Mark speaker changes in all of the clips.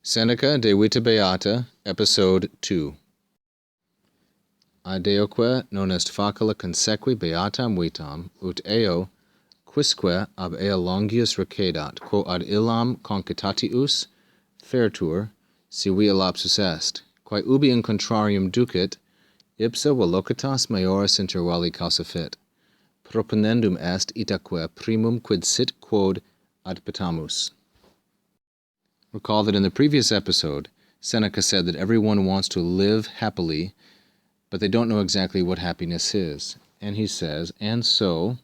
Speaker 1: Seneca de Vita Beata, Episode 2. Adeoque non est facile consequi beatam vitam, ut eo, quisque ab ea longius recedat, quo ad illam concitatius fertur, si via lapsus est, quae ubi in contrarium ducit, ipsa velocitas maioris inter vali causa fit. Proponendum est itaque primum quid sit quod ad petamus. Recall that in the previous episode, Seneca said that everyone wants to live happily, but they don't know exactly what happiness is. And he says, and so,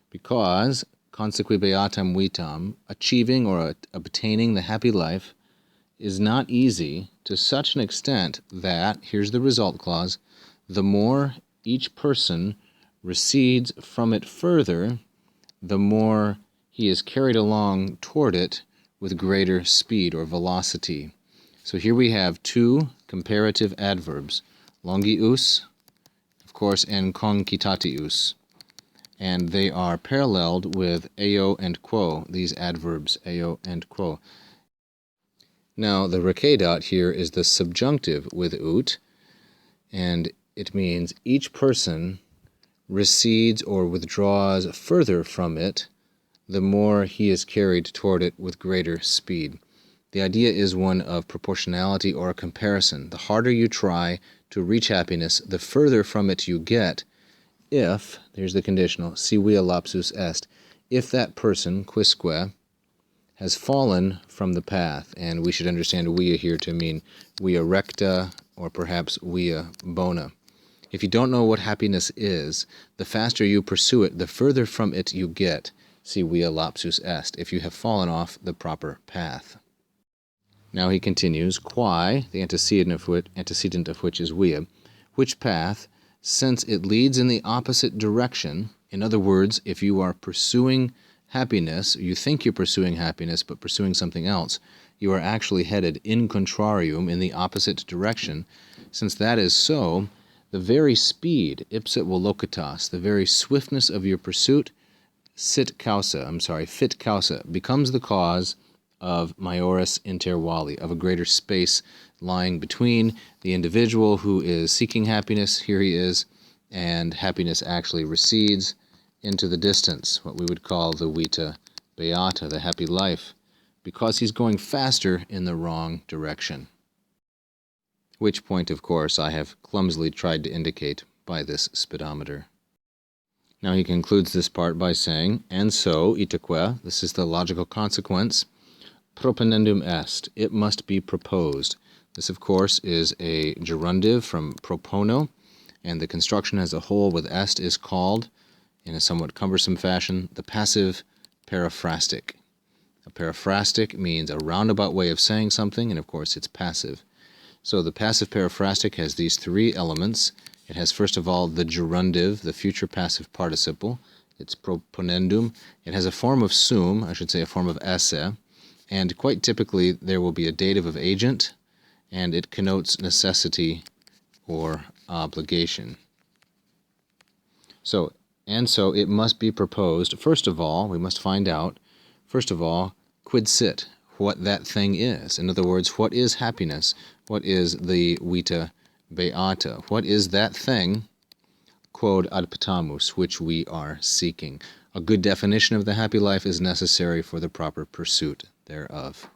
Speaker 1: because consequi beatam vitam, achieving or obtaining the happy life, is not easy to such an extent that, here's the result clause, the more each person recedes from it further, the more he is carried along toward it with greater speed or velocity. So here we have two comparative adverbs, longius, of course, and concitatius. And they are paralleled with eo and quo, these adverbs, eo and quo. Now, the recedat here is the subjunctive with ut, and it means each person recedes or withdraws further from it, the more he is carried toward it with greater speed. The idea is one of proportionality or comparison. The harder you try to reach happiness, the further from it you get if, there's the conditional, si via lapsus est, if that person, quisque, has fallen from the path. And we should understand via here to mean via recta or perhaps via bona. If you don't know what happiness is, the faster you pursue it, the further from it you get. Si via lapsus est, if you have fallen off the proper path. Now he continues, quae, the antecedent of which is via, which path, since it leads in the opposite direction, in other words, if you are pursuing happiness, you think you're pursuing happiness, but pursuing something else, you are actually headed in contrarium, in the opposite direction. Since that is so, the very speed, ipsa velocitas, the very swiftness of your pursuit, fit causa, becomes the cause of maioris inter vali, of a greater space lying between the individual who is seeking happiness, here he is, and happiness actually recedes into the distance, what we would call the Vita Beata, the happy life, because he's going faster in the wrong direction. Which point, of course, I have clumsily tried to indicate by this speedometer. Now he concludes this part by saying, and so, itaque, this is the logical consequence, proponendum est, it must be proposed. This, of course, is a gerundive from propono, and the construction as a whole with est is called, in a somewhat cumbersome fashion, the passive periphrastic. A periphrastic means a roundabout way of saying something, and of course it's passive. So the passive periphrastic has these three elements. It has, first of all, the gerundive, the future passive participle. It's proponendum. It has a form of sum, I should say a form of esse, and quite typically there will be a dative of agent, and it connotes necessity or obligation. So it must be proposed. First of all, we must find out, quid sit, what that thing is. In other words, what is happiness? What is the Vita Beata? What is that thing, quod ad petamus, which we are seeking? A good definition of the happy life is necessary for the proper pursuit thereof.